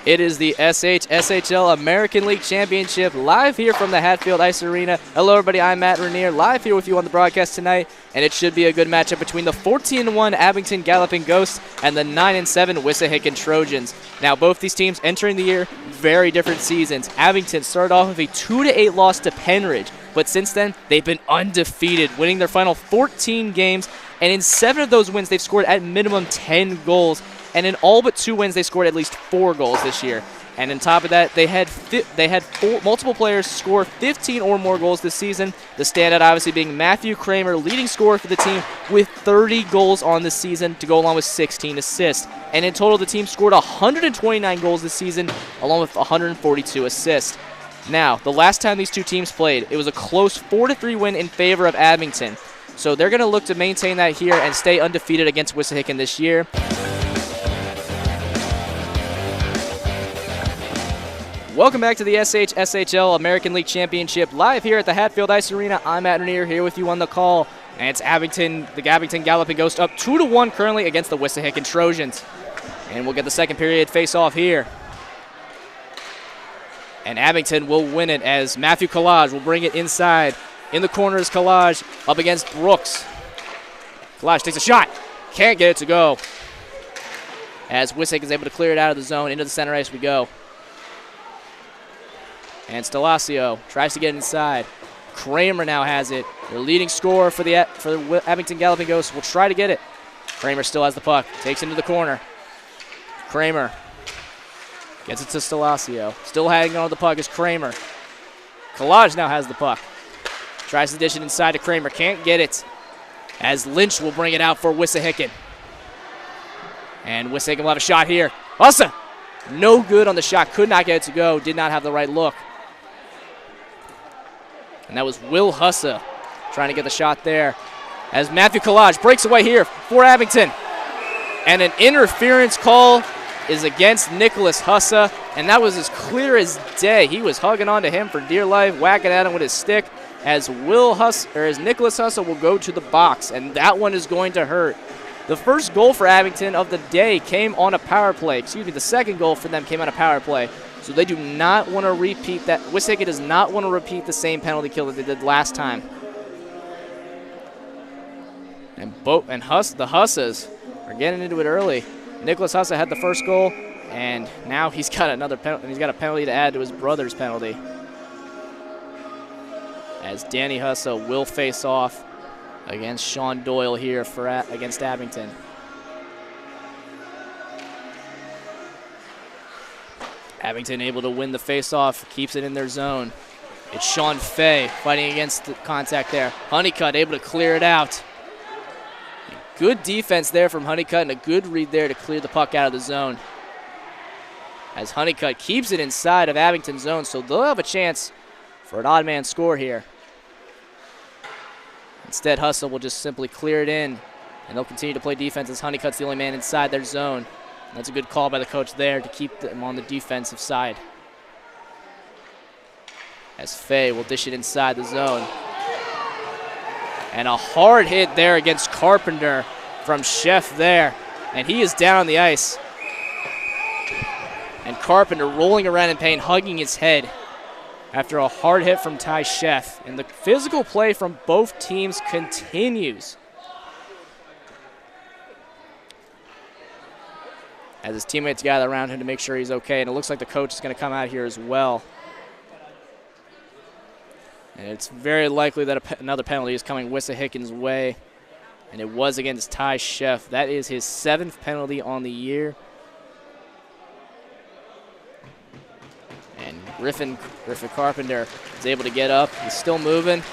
It is the SHL American League Championship live here from the Hatfield Ice Arena. Hello, everybody. I'm Matt Renier, live here with you on the broadcast tonight, and it should be a good matchup between the 14-1 Abington Galloping Ghosts and the 9-7 Wissahickon Trojans. Now, both these teams entering the year, very different seasons. Abington started off with a 2-8 loss to Penridge, but since then, they've been undefeated, winning their final 14 games, and in 7 of those wins, they've scored at minimum 10 goals. And in all but 2 wins, they scored at least 4 goals this year. And on top of that, they had multiple players score 15 or more goals this season. The standout obviously being Matthew Kramer, leading scorer for the team with 30 goals on the season to go along with 16 assists. And in total, the team scored 129 goals this season along with 142 assists. Now, the last time these two teams played, it was a close 4-3 win in favor of Abington. So they're going to look to maintain that here and stay undefeated against Wissahickon this year. Welcome back to the SHL American League Championship live here at the Hatfield Ice Arena. I'm Matt Renier here with you on the call. And it's Abington, the Abington Galloping Ghost up 2-1 currently against the Wissahickon Trojans. And we'll get the second period face-off here. And Abington will win it as Matthew Collage will bring it inside. In the corner is Collage up against Brooks. Collage takes a shot. Can't get it to go. As Wissahickon is able to clear it out of the zone. Into the center ice we go. And Stelasio tries to get inside. Kramer now has it. Their leading scorer for the Abington Galloping Ghosts will try to get it. Kramer still has the puck. Takes into the corner. Kramer gets it to Stelasio. Still hanging on to the puck is Kramer. Collage now has the puck. Tries to dish it inside to Kramer. Can't get it. As Lynch will bring it out for Wissahickon. And Wissahickon will have a shot here. Hussa! No good on the shot. Could not get it to go. Did not have the right look. And that was Will Hussa trying to get the shot there. As Matthew Collage breaks away here for Abington. And an interference call is against Nicholas Hussa. And that was as clear as day. He was hugging onto him for dear life, whacking at him with his stick. As Nicholas Hussa will go to the box. And that one is going to hurt. The first goal for Abington of the day came on a power play. The second goal for them came on a power play. So they do not want to repeat that. Wissahickon does not want to repeat the same penalty kill that they did last time. And the Hussas are getting into it early. Nicholas Hussa had the first goal, and now he's got another penalty. He's got a penalty to add to his brother's penalty. As Danny Hussa will face off against Sean Doyle here against Abington. Abington able to win the face-off, keeps it in their zone. It's Sean Fay fighting against the contact there. Honeycutt able to clear it out. Good defense there from Honeycutt and a good read there to clear the puck out of the zone. As Honeycutt keeps it inside of Abington's zone, so they'll have a chance for an odd man score here. Instead, Hussle will just simply clear it in, and they'll continue to play defense as Honeycutt's the only man inside their zone. That's a good call by the coach there to keep them on the defensive side. As Fay will dish it inside the zone. And a hard hit there against Carpenter from Chef there. And he is down on the ice. And Carpenter rolling around in pain, hugging his head after a hard hit from Ty Chef. And the physical play from both teams continues. As his teammates gather around him to make sure he's okay. And it looks like the coach is going to come out here as well. And it's very likely that another penalty is coming Wissahickons' way. And it was against Ty Chef. That is his 7th penalty on the year. And Griffin Carpenter is able to get up. He's still moving.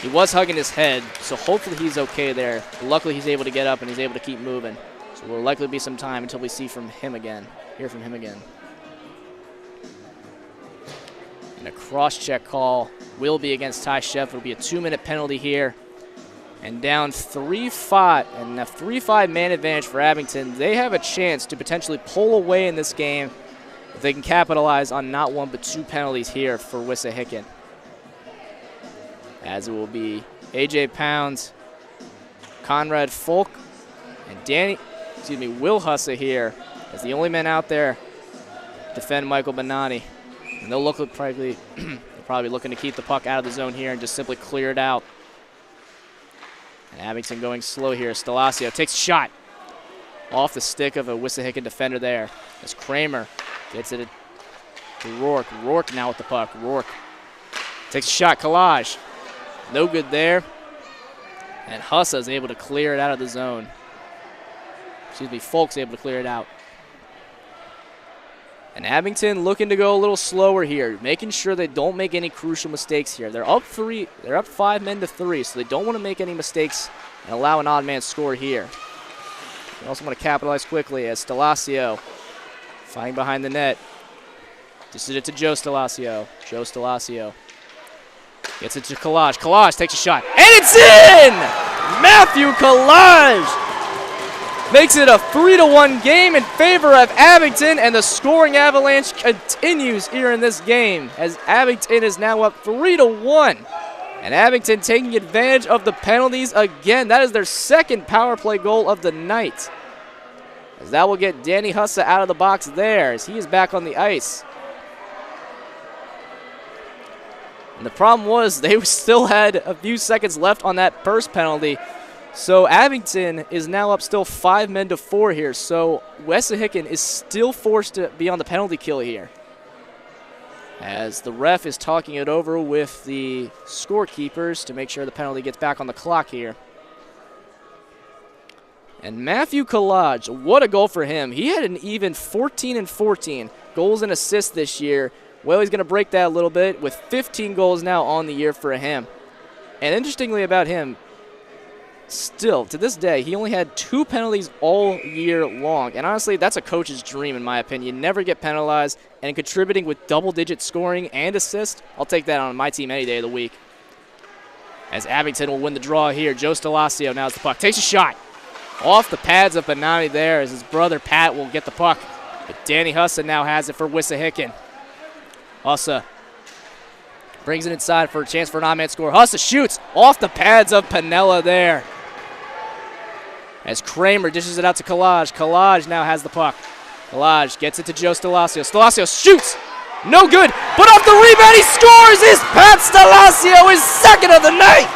He was hugging his head, so hopefully he's okay there. Luckily he's able to get up and he's able to keep moving. So will likely be some time until we hear from him again. And a cross-check call will be against Ty Chef. It'll be a 2-minute penalty here. And down 3-5, and a 3-5 man advantage for Abington. They have a chance to potentially pull away in this game if they can capitalize on not 1 but 2 penalties here for Wissahickon. As it will be AJ Pounds, Conrad Folk, and Will Hussa here as the only men out there defend Michael Benani. And they'll look probably looking to keep the puck out of the zone here and just simply clear it out. And Abington going slow here. Stalasio takes a shot off the stick of a Wissahickon defender there. As Kramer gets it to Rourke. Rourke now with the puck. Rourke takes a shot. Collage. No good there. And Hussa is able to clear it out of the zone. Excuse me, Folk's able to clear it out. And Abington looking to go a little slower here, making sure they don't make any crucial mistakes here. They're up 5 men to 3, so they don't want to make any mistakes and allow an odd man score here. They also want to capitalize quickly as Stalasio fighting behind the net. This is it to Joe Stalasio. Joe Stalasio gets it to Collage. Collage takes a shot, and it's in! Matthew Collage makes it a 3-1 game in favor of Abington, and the scoring avalanche continues here in this game as Abington is now up 3-1. And Abington taking advantage of the penalties again. That is their second power play goal of the night. As that will get Danny Hussa out of the box there as he is back on the ice. And the problem was they still had a few seconds left on that first penalty. So Abington is now up still 5 men to 4 here. So Wissahickon is still forced to be on the penalty kill here, as the ref is talking it over with the scorekeepers to make sure the penalty gets back on the clock here. And Matthew Collage, what a goal for him. He had an even 14-14 goals and assists this year. Well, he's going to break that a little bit with 15 goals now on the year for him. And interestingly about him, still, to this day, he only had 2 penalties all year long. And honestly, that's a coach's dream, in my opinion. You never get penalized, and contributing with double-digit scoring and assists, I'll take that on my team any day of the week. As Abington will win the draw here, Joe Stalasio now has the puck. Takes a shot off the pads of Benani there as his brother Pat will get the puck. But Danny Hussa now has it for Wissahickon. Hussa brings it inside for a chance for an odd-man score. Hussa shoots off the pads of Piniella there, as Kramer dishes it out to Collage. Collage now has the puck. Collage gets it to Joe Stalasio. Stalasio shoots. No good. But off the rebound, he scores. Is Pat Stalasio, his second of the night.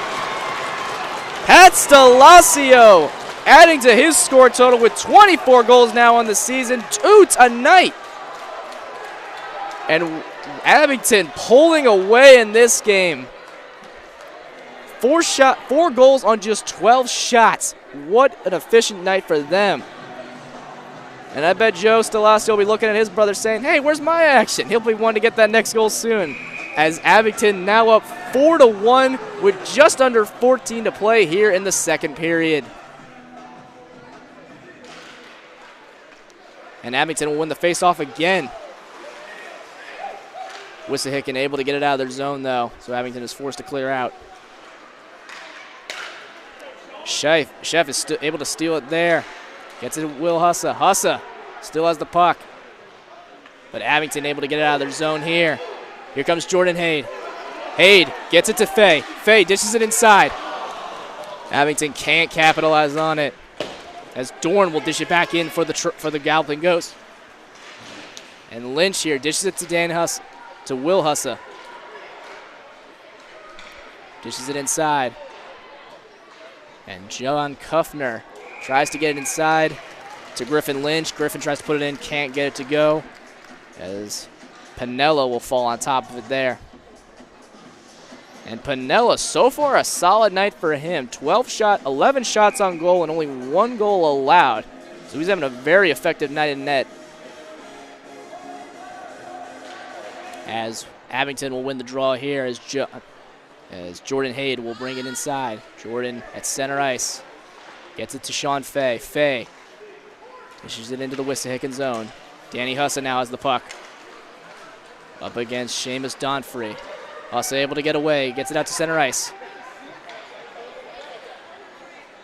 Pat Stalasio adding to his score total with 24 goals now on the season. 2 tonight. And Abington pulling away in this game. 4 goals on just 12 shots. What an efficient night for them. And I bet Joe Stalasio will be looking at his brother saying, hey, where's my action? He'll be wanting to get that next goal soon. As Abington now up 4-1 with just under 14 to play here in the second period. And Abington will win the faceoff again. Wissahickon able to get it out of their zone, though, so Abington is forced to clear out. Chef is able to steal it there. Gets it to Will Hussa. Hussa still has the puck. But Abington able to get it out of their zone here. Here comes Jordan Hade. Hade gets it to Fay. Fay dishes it inside. Abington can't capitalize on it, as Dorn will dish it back in for the Galloping Ghost. And Lynch here dishes it to to Will Hussa. Dishes it inside. And John Kuffner tries to get it inside to Griffin Lynch. Griffin tries to put it in, can't get it to go, as Piniella will fall on top of it there. And Piniella, so far a solid night for him. 11 shots on goal and only 1 goal allowed. So he's having a very effective night in net. As Abington will win the draw here as Jordan Hade will bring it inside. Jordan at center ice. Gets it to Sean Fay. Fay dishes it into the Wissahickon zone. Danny Hussa now has the puck. Up against Seamus Donfrey. Hussa able to get away. Gets it out to center ice.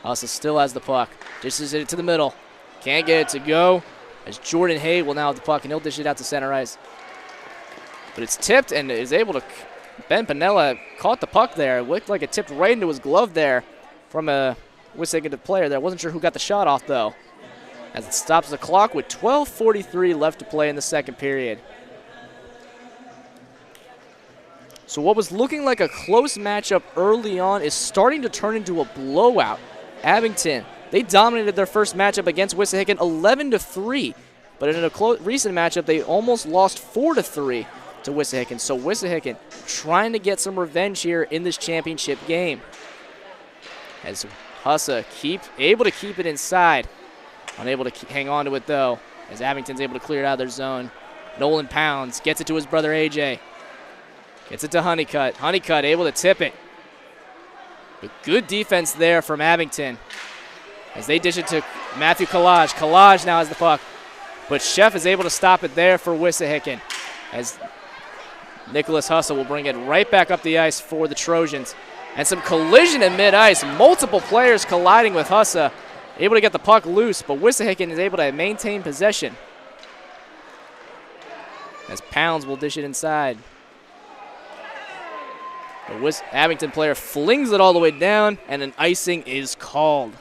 Hussa still has the puck. Dishes it to the middle. Can't get it to go, as Jordan Hade will now have the puck, and he'll dish it out to center ice. But it's tipped and is able to... Ben Piniella caught the puck there. It looked like it tipped right into his glove there from a Wissahickon player there. Wasn't sure who got the shot off, though. as it stops the clock with 12:43 left to play in the second period. So what was looking like a close matchup early on is starting to turn into a blowout. Abington, they dominated their first matchup against Wissahickon 11-3, but in a recent matchup, they almost lost 4-3 to Wissahickon. So Wissahickon trying to get some revenge here in this championship game. As Hussa able to keep it inside. Unable to hang on to it, though, as Abington's able to clear it out of their zone. Nolan Pounds gets it to his brother, AJ. Gets it to Honeycutt. Honeycutt able to tip it. But good defense there from Abington as they dish it to Matthew Collage. Collage now has the puck, but Chef is able to stop it there for Wissahickon as Nicholas Hussa will bring it right back up the ice for the Trojans. And some collision in mid-ice. Multiple players colliding with Hussa. Able to get the puck loose, but Wissahickon is able to maintain possession as Pounds will dish it inside. The Abington player flings it all the way down, and an icing is called.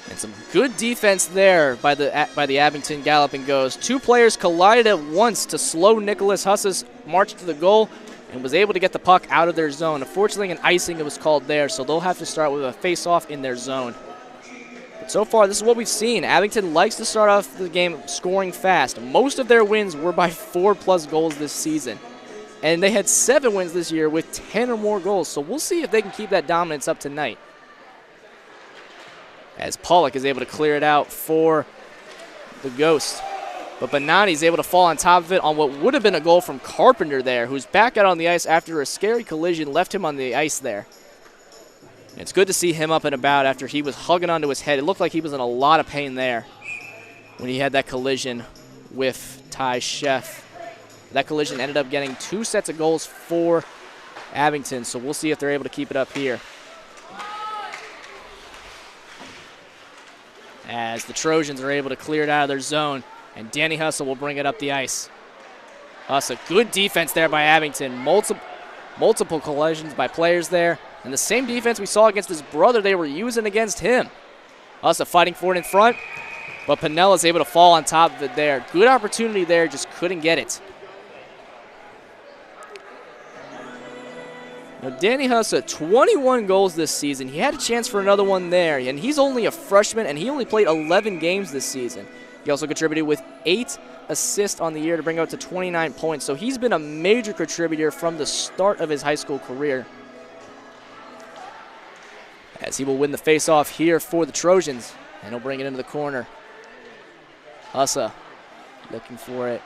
And some good defense there by the Abington Galloping Ghosts. Two players collided at once to slow Nicholas Hussa's march to the goal and was able to get the puck out of their zone. Unfortunately, an icing was called there, so they'll have to start with a face-off in their zone. But so far, this is what we've seen. Abington likes to start off the game scoring fast. Most of their wins were by 4+ goals this season. And they had 7 wins this year with 10 or more goals, so we'll see if they can keep that dominance up tonight. As Pollock is able to clear it out for the Ghost. But Bonanni's able to fall on top of it on what would have been a goal from Carpenter there, who's back out on the ice after a scary collision left him on the ice there. And it's good to see him up and about after he was hugging onto his head. It looked like he was in a lot of pain there when he had that collision with Ty Chef. That collision ended up getting 2 sets of goals for Abington, so we'll see if they're able to keep it up here. As the Trojans are able to clear it out of their zone, and Danny Hussa will bring it up the ice. Hussa, good defense there by Abington. Multiple collisions by players there. And the same defense we saw against his brother, they were using against him. Hussa fighting for it in front, but Pinella's able to fall on top of it there. Good opportunity there, just couldn't get it. Now, Danny Hussa, 21 goals this season. He had a chance for another one there, and he's only a freshman, and he only played 11 games this season. He also contributed with 8 assists on the year to bring out to 29 points. So he's been a major contributor from the start of his high school career. As he will win the faceoff here for the Trojans, and he'll bring it into the corner. Hussa looking for it.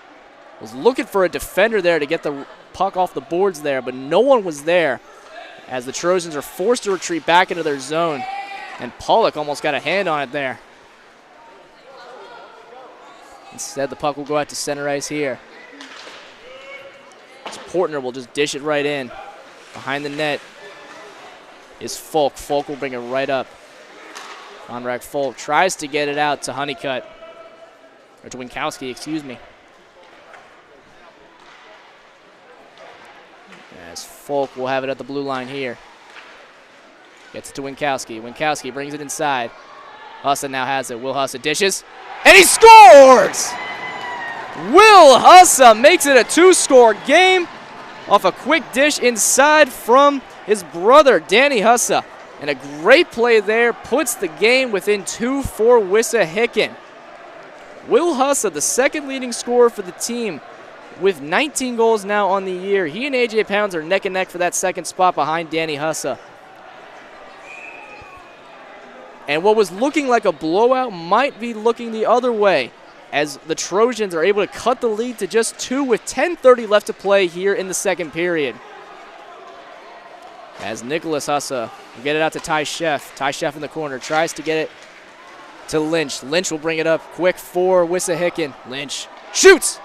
Was looking for a defender there to get the puck off the boards there, but no one was there as the Trojans are forced to retreat back into their zone. And Pollock almost got a hand on it there. Instead, the puck will go out to center ice here. As Portner will just dish it right in. Behind the net is Folk. Folk will bring it right up. Conrad Folk tries to get it out to Honeycutt. Or to Winkowski, excuse me. As Folk will have it at the blue line here. Gets it to Winkowski. Winkowski brings it inside. Hussa now has it. Will Hussa dishes. And he scores! Will Hussa makes it a 2-score game off a quick dish inside from his brother, Danny Hussa. And a great play there puts the game within 2 for Wissahickon. Will Hussa, the second leading scorer for the team, with 19 goals now on the year. He and AJ Pounds are neck and neck for that second spot behind Danny Hussa. And what was looking like a blowout might be looking the other way as the Trojans are able to cut the lead to just 2 with 10:30 left to play here in the second period. As Nicholas Hussa will get it out to Ty Chef. Ty Chef in the corner tries to get it to Lynch. Lynch will bring it up quick for Wissahickon. Lynch shoots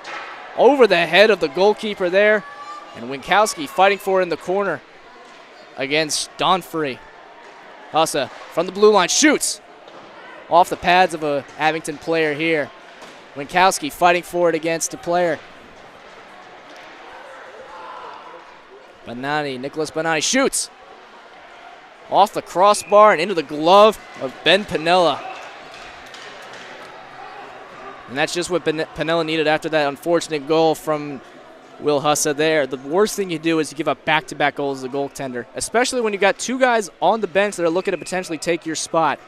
over the head of the goalkeeper there. And Winkowski fighting for it in the corner against Donfrey. Hussa from the blue line shoots off the pads of a Abington player here. Winkowski fighting for it against a player. Bonanni, Nicholas Bonanni shoots. Off the crossbar and into the glove of Ben Piniella. And that's just what Piniella needed after that unfortunate goal from Will Hussa there. The worst thing you do is you give up back-to-back goals as a goaltender, especially when you got two guys on the bench that are looking to potentially take your spot.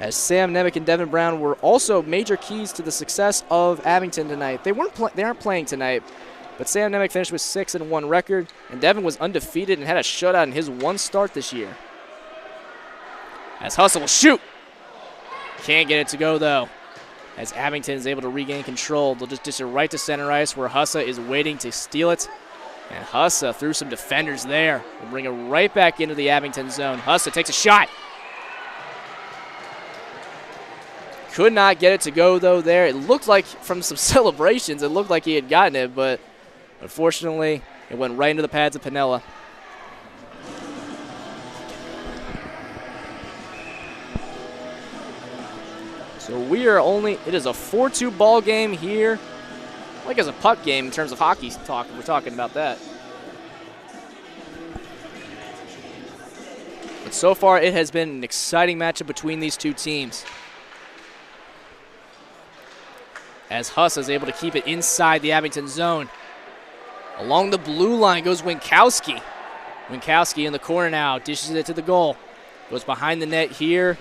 As Sam Nemec and Devin Brown were also major keys to the success of Abington tonight. They aren't playing tonight, but Sam Nemec finished with 6-1 record, and Devin was undefeated and had a shutout in his one start this year. As Hussa will shoot. Can't get it to go, though. As Abington is able to regain control, they'll just dish it right to center ice where Hussa is waiting to steal it. And Hussa, through some defenders there, will bring it right back into the Abington zone. Hussa takes a shot. Could not get it to go, though, there. It looked like, from some celebrations, it looked like he had gotten it, but unfortunately, it went right into the pads of Piniella. So we are it is a 4-2 ball game here. Like as a puck game in terms of hockey talk, we're talking about that. But so far, it has been an exciting matchup between these two teams. As Huss is able to keep it inside the Abington zone. Along the blue line goes Winkowski. Winkowski in the corner now, dishes it to the goal. Goes behind the net here.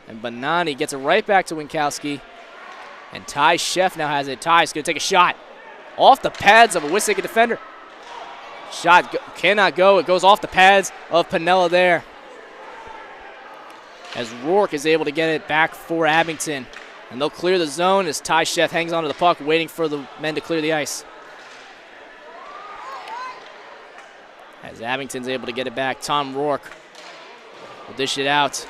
And Bonani gets it right back to Winkowski. And Ty Sheff now has it. Ty's going to take a shot. Off the pads of a Wissahickon defender. Shot cannot go. It goes off the pads of Piniella there. As Rourke is able to get it back for Abington. And they'll clear the zone as Ty Sheff hangs onto the puck, waiting for the men to clear the ice. As Abington's able to get it back, Tom Rourke will dish it out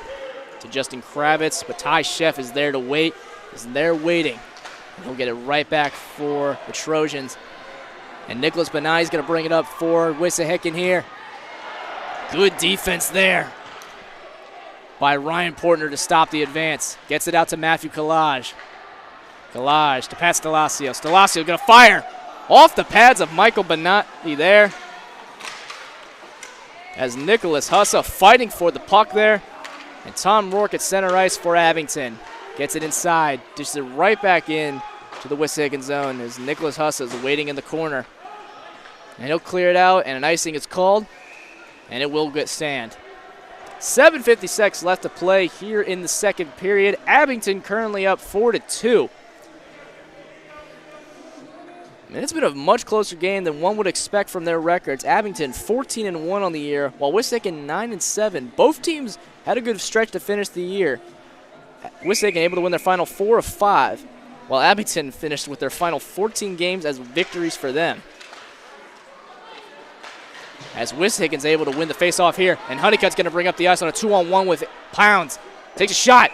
to Justin Kravitz, but Ty Sheff is there to wait. Is there waiting. And he'll get it right back for the Trojans. And Nicholas Benai is going to bring it up for Wissahickon here. Good defense there by Ryan Portner to stop the advance. Gets it out to Matthew Collage. Collage to pass Stelasio. Stelasio going to fire off the pads of Michael Bonatti there. As Nicholas Hussa fighting for the puck there. And Tom Rourke at center ice for Abington. Gets it inside. Dishes it right back in to the Wissahickon zone as Nicholas Hussa is waiting in the corner. And he'll clear it out, and an icing is called. And it will get stand. 7:56 left to play here in the second period. Abington currently up 4-2. And it's been a much closer game than one would expect from their records. Abington 14-1 on the year, while Wissahickon 9-7. Both teams had a good stretch to finish the year. Wissahickon able to win their final 4 of 5, while Abington finished with their final 14 games as victories for them. As Wishickon's able to win the face-off here, and Honeycutt's going to bring up the ice on a 2-on-1 with Pounds. Takes a shot.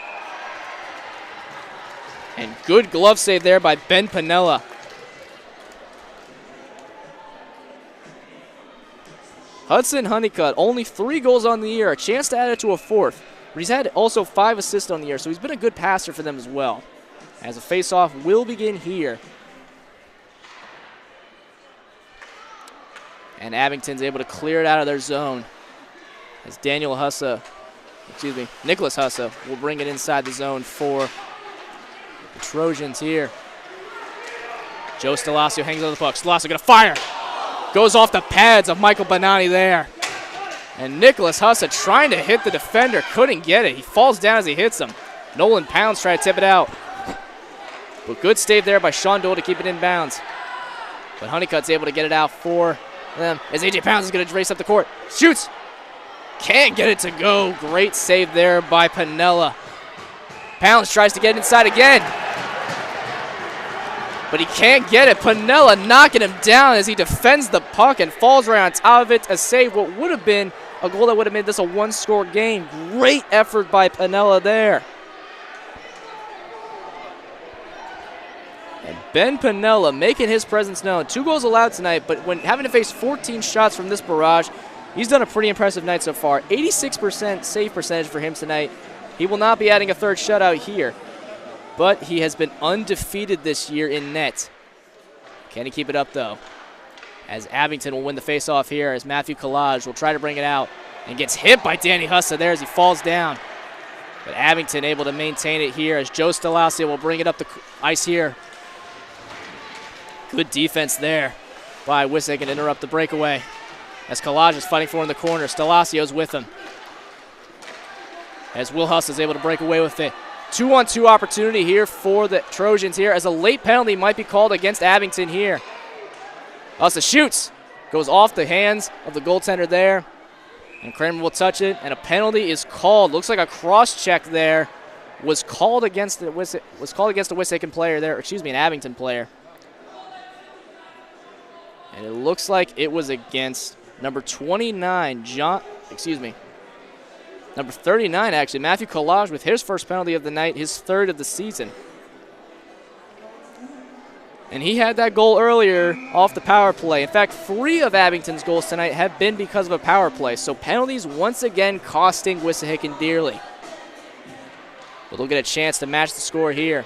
And good glove save there by Ben Piniella. Hudson Honeycutt, only 3 goals on the year, a chance to add it to a 4th. But he's had also 5 assists on the year, so he's been a good passer for them as well. As a face-off will begin here. And Abington's able to clear it out of their zone. As Nicholas Hussa will bring it inside the zone for the Trojans here. Joe Stelasio hangs on the puck. Stelasio going to fire. Goes off the pads of Michael Bonani there. And Nicholas Hussa trying to hit the defender. Couldn't get it. He falls down as he hits him. Nolan Pounds trying to tip it out. But good save there by Sean Dole to keep it in bounds. But Honeycutt's able to get it out for them. As A.J. Pounds is going to race up the court. Shoots. Can't get it to go. Great save there by Piniella. Pounds tries to get inside again. But he can't get it. Piniella knocking him down as he defends the puck and falls right on top of it to save what would have been a goal that would have made this a 1-score game. Great effort by Piniella there. And Ben Piniella making his presence known. 2 goals allowed tonight, but when having to face 14 shots from this barrage, he's done a pretty impressive night so far. 86% save percentage for him tonight. He will not be adding a 3rd shutout here, but he has been undefeated this year in net. Can he keep it up, though? As Abington will win the faceoff here, as Matthew Collage will try to bring it out. and gets hit by Danny Hussa there as he falls down. But Abington able to maintain it here as Joe Stelasio will bring it up the ice here. Good defense there by Wissahickon to interrupt the breakaway. As Collage is fighting for in the corner, Stalasio's with him. As Will Huss is able to break away with it. 2-on-2 opportunity here for the Trojans here as a late penalty might be called against Abington here. Hussa shoots. Goes off the hands of the goaltender there. And Kramer will touch it, and a penalty is called. Looks like a cross-check there was called against the Wissahickon player there, or excuse me, an Abington player. And it looks like it was against number 29, number 39 actually, Matthew Collage with his first penalty of the night, his third of the season. And he had that goal earlier off the power play. In fact, 3 of Abington's goals tonight have been because of a power play. So penalties once again costing Wissahickon dearly. But they'll get a chance to match the score here.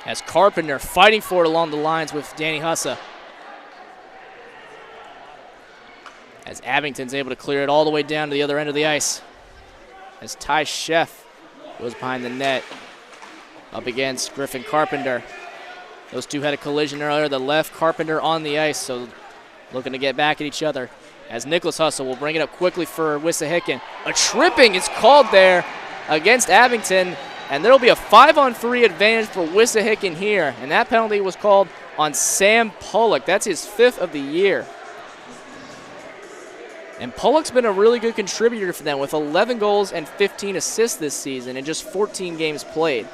As Carpenter fighting for it along the lines with Danny Hussa. As Abington's able to clear it all the way down to the other end of the ice. As Ty Sheff goes behind the net. Up against Griffin Carpenter. Those two had a collision earlier. The left Carpenter on the ice, so looking to get back at each other. As Nicholas Hussle will bring it up quickly for Wissahickon. A tripping is called there against Abington, and there will be a 5-on-3 advantage for Wissahickon here. And that penalty was called on Sam Pollock. That's his 5th of the year. And Pollock's been a really good contributor for them with 11 goals and 15 assists this season in just 14 games played.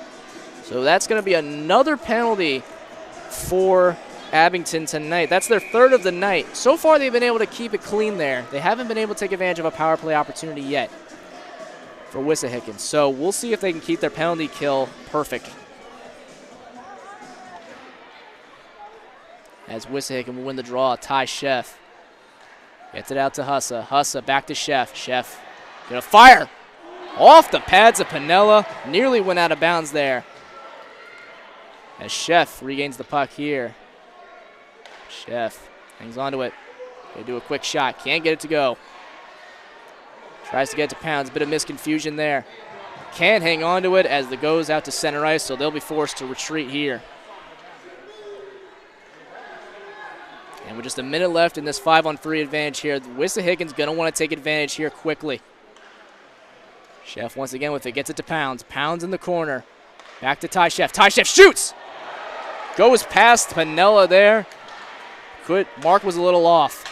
So that's going to be another penalty for Abington tonight. That's their 3rd of the night. So far, they've been able to keep it clean there. They haven't been able to take advantage of a power play opportunity yet for Wissahickon. So we'll see if they can keep their penalty kill perfect. As Wissahickon will win the draw, Ty Sheff gets it out to Hussa. Hussa back to Sheff. Sheff gonna fire off the pads of Pinella. Nearly went out of bounds there. As Sheff regains the puck here. Sheff hangs on to it. They do a quick shot. Can't get it to go. Tries to get it to Pounds. Bit of misconfusion there. Can't hang on to it as it goes out to center ice, so they'll be forced to retreat here. And with just a minute left in this 5-on-3 advantage here, Wissahickons going to want to take advantage here quickly. Sheff once again with it. Gets it to Pounds. Pounds in the corner. Back to Ty Sheff. Ty Sheff shoots! Goes past Pinella there. Mark was a little off.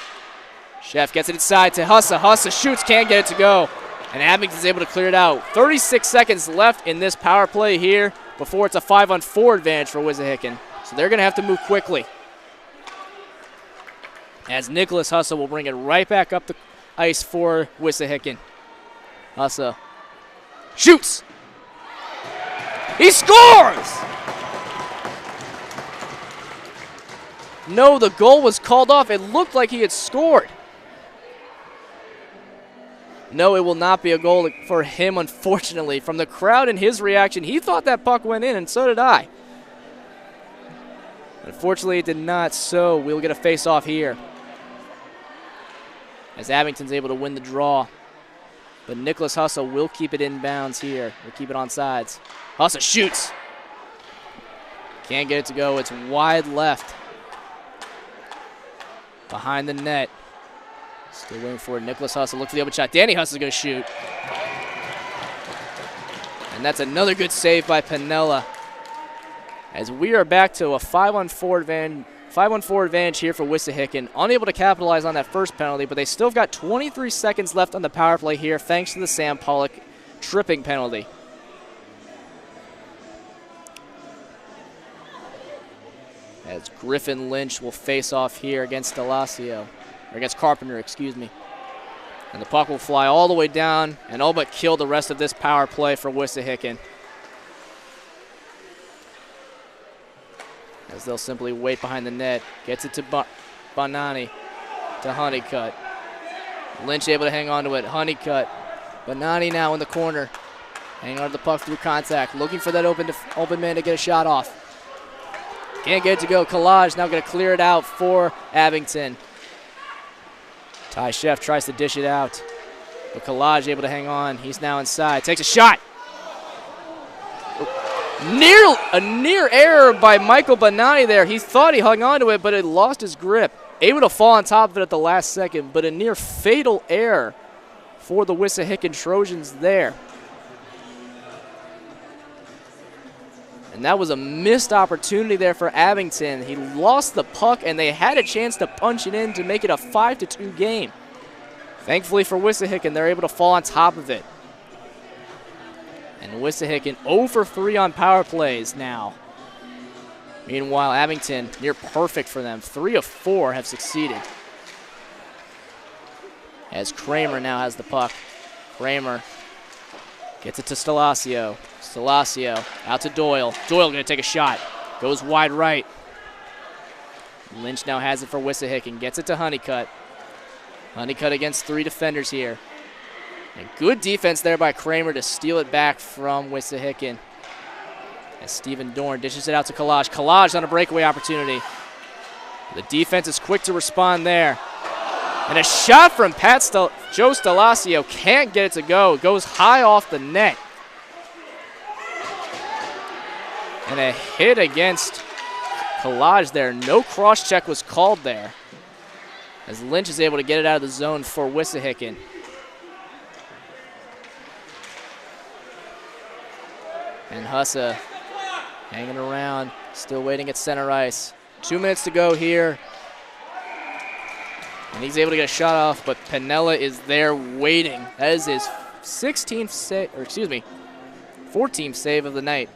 Sheff gets it inside to Hussa. Hussa shoots, can't get it to go. And Abington's able to clear it out. 36 seconds left in this power play here before it's a 5-on-4 advantage for Wissahickon. So they're going to have to move quickly. As Nicholas Hussa will bring it right back up the ice for Wissahickon. Hussa shoots! He scores! No, the goal was called off. It looked like he had scored. No, it will not be a goal for him, unfortunately. From the crowd and his reaction, he thought that puck went in, and so did I. Unfortunately, it did not, so we'll get a face-off here. As Abington's able to win the draw. But Nicholas Hussa will keep it in bounds here. We'll keep it on sides. Hussa shoots. Can't get it to go. It's wide left. Behind the net. Still waiting for it. Nicholas Hussa. Look for the open shot. Danny Hussa is going to shoot. And that's another good save by Pinella. As we are back to a 5-on-4 advantage here for Wissahickon. Unable to capitalize on that first penalty, but they still have got 23 seconds left on the power play here thanks to the Sam Pollock tripping penalty. As Griffin Lynch will face off here against Delasio, or against Carpenter, excuse me. And the puck will fly all the way down and all but kill the rest of this power play for Wissahickon. As they'll simply wait behind the net. Gets it to Bonani, to Honeycutt. Lynch able to hang on to it. Honeycutt. Bonani now in the corner. Hanging on to the puck through contact. Looking for that open man to get a shot off. Can't get it to go. Collage now going to clear it out for Abington. Ty Chef tries to dish it out, but Collage able to hang on. He's now inside, takes a shot. A near error by Michael Bonatti there. He thought he hung on to it, but it lost his grip. Able to fall on top of it at the last second, but a near fatal error for the Wissahickon Trojans there. And that was a missed opportunity there for Abington. He lost the puck, and they had a chance to punch it in to make it a 5-2 game. Thankfully for Wissahickon, they're able to fall on top of it. And Wissahickon 0 for 3 on power plays now. Meanwhile, Abington near perfect for them. 3 of 4 have succeeded. As Kramer now has the puck. Kramer gets it to Stallasio. Stallasio out to Doyle. Doyle going to take a shot. Goes wide right. Lynch now has it for Wissahickon. Gets it to Honeycutt. Honeycutt against 3 defenders here. And good defense there by Kramer to steal it back from Wissahickon. As Steven Dorn dishes it out to Collage. Collage on a breakaway opportunity. The defense is quick to respond there. And a shot from Joe Stallasio. Can't get it to go. It goes high off the net. And a hit against Collage there. No cross check was called there, as Lynch is able to get it out of the zone for Wissahickon. And Hussa hanging around, still waiting at center ice. 2 minutes to go here. And he's able to get a shot off, but Piniella is there waiting. That is his 14th save of the night.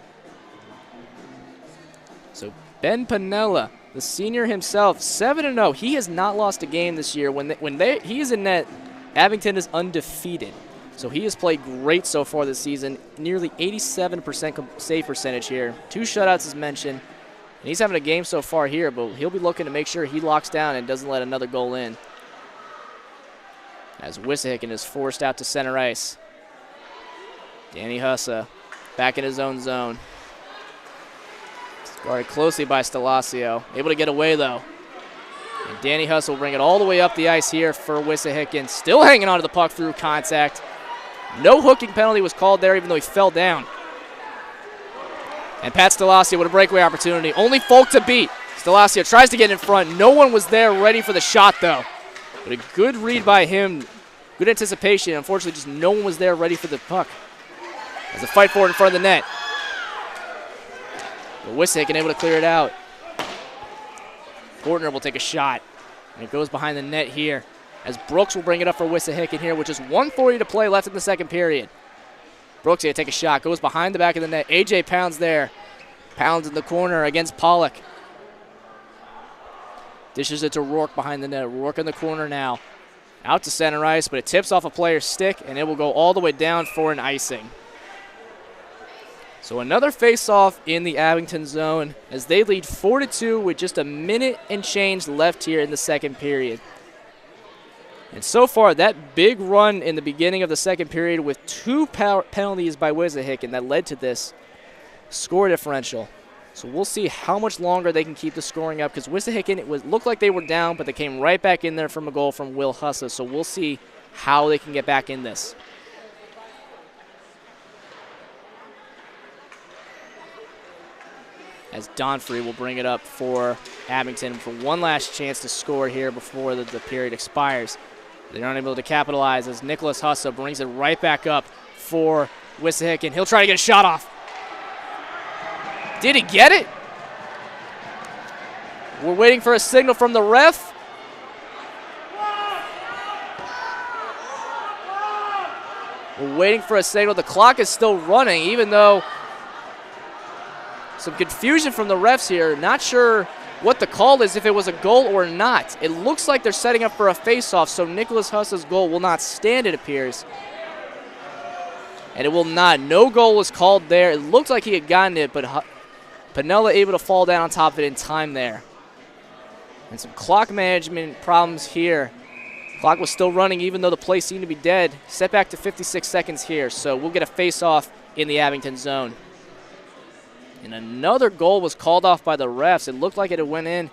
So Ben Piniella, the senior himself, 7-0. He has not lost a game this year. When he is in net, Abington is undefeated. So he has played great so far this season. Nearly 87% save percentage here. 2 shutouts as mentioned. And he's having a game so far here, but he'll be looking to make sure he locks down and doesn't let another goal in. As Wissahickon is forced out to center ice. Danny Hussa back in his own zone. Guarded closely by Stallasio. Able to get away, though. And Danny Hussa will bring it all the way up the ice here for Wissahickon. Still hanging on to the puck through contact. No hooking penalty was called there, even though he fell down. And Pat Stallasio with a breakaway opportunity. Only Folk to beat. Stallasio tries to get in front. No one was there ready for the shot, though. But a good read by him. Good anticipation. Unfortunately, just no one was there ready for the puck. There's a fight for it in front of the net. But Wissahickon able to clear it out. Fortner will take a shot. And it goes behind the net here, as Brooks will bring it up for Wissahickon here, with just 1:40 to play left in the second period. Brooks going to take a shot. Goes behind the back of the net. A.J. Pounds there. Pounds in the corner against Pollock. Dishes it to Rourke behind the net. Rourke in the corner now. Out to center ice, but it tips off a player's stick, and it will go all the way down for an icing. So another face-off in the Abington zone as they lead 4-2 with just a minute and change left here in the second period. And so far, that big run in the beginning of the second period with 2 penalties by Wissahickon that led to this score differential. So we'll see how much longer they can keep the scoring up, because Wissahickon, looked like they were down, but they came right back in there from a goal from Will Hussa. So we'll see how they can get back in this. As Donfrey will bring it up for Abington for one last chance to score here before the period expires. They're unable to capitalize as Nicholas Hussa brings it right back up for Wissahickon. He'll try to get a shot off. Did he get it? We're waiting for a signal from the ref. We're waiting for a signal. The clock is still running, even though some confusion from the refs here. Not sure what the call is, if it was a goal or not. It looks like they're setting up for a face-off, so Nicholas Hussa's goal will not stand, it appears. And it will not. No goal was called there. It looked like he had gotten it, but Piniella able to fall down on top of it in time there. And some clock management problems here. Clock was still running even though the play seemed to be dead. Set back to 56 seconds here, so we'll get a face-off in the Abington zone. And another goal was called off by the refs. It looked like it had went in.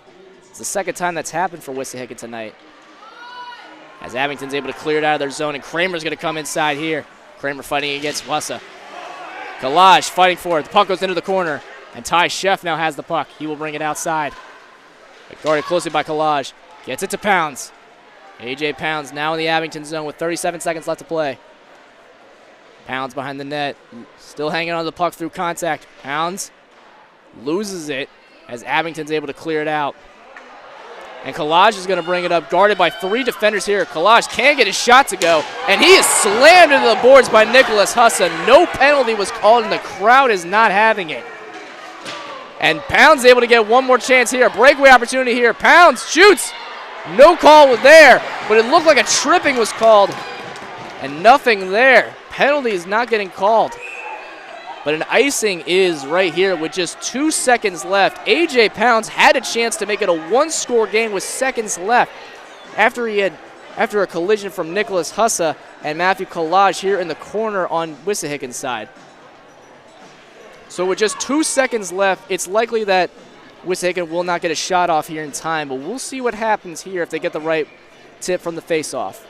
It's the second time that's happened for Wissahickon tonight. as Abington's able to clear it out of their zone, and Kramer's going to come inside here. Kramer fighting against Hussa. Kalaj fighting for it. The puck goes into the corner, and Ty Sheff now has the puck. He will bring it outside. Guarded closely by Kalaj. Gets it to Pounds. A.J. Pounds now in the Abington zone with 37 seconds left to play. Pounds behind the net. Still hanging on to the puck through contact. Pounds loses it as Abington's able to clear it out. And Kalaj is going to bring it up, guarded by 3 defenders here. Kalaj can't get his shot to go, and he is slammed into the boards by Nicholas Hussa. No penalty was called, and the crowd is not having it. And Pounds able to get one more chance here. Breakaway opportunity here. Pounds shoots. No call was there, but it looked like a tripping was called, and nothing there. Penalty is not getting called. But an icing is right here with just 2 seconds left. A.J. Pounds had a chance to make it a 1-score game with seconds left after a collision from Nicholas Hussa and Matthew Kalaj here in the corner on Wissahickon's side. So with just 2 seconds left, it's likely that Wissahickon will not get a shot off here in time, but we'll see what happens here if they get the right tip from the faceoff.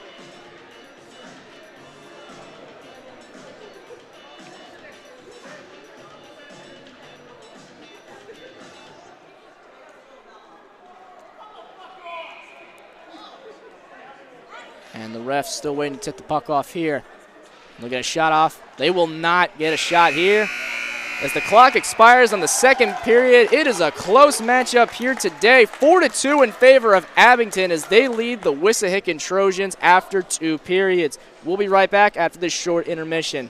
And the ref's still waiting to tip the puck off here. They'll get a shot off. They will not get a shot here. As the clock expires on the second period, it is a close matchup here today. 4-2 in favor of Abington as they lead the Wissahickon Trojans after 2 periods. We'll be right back after this short intermission.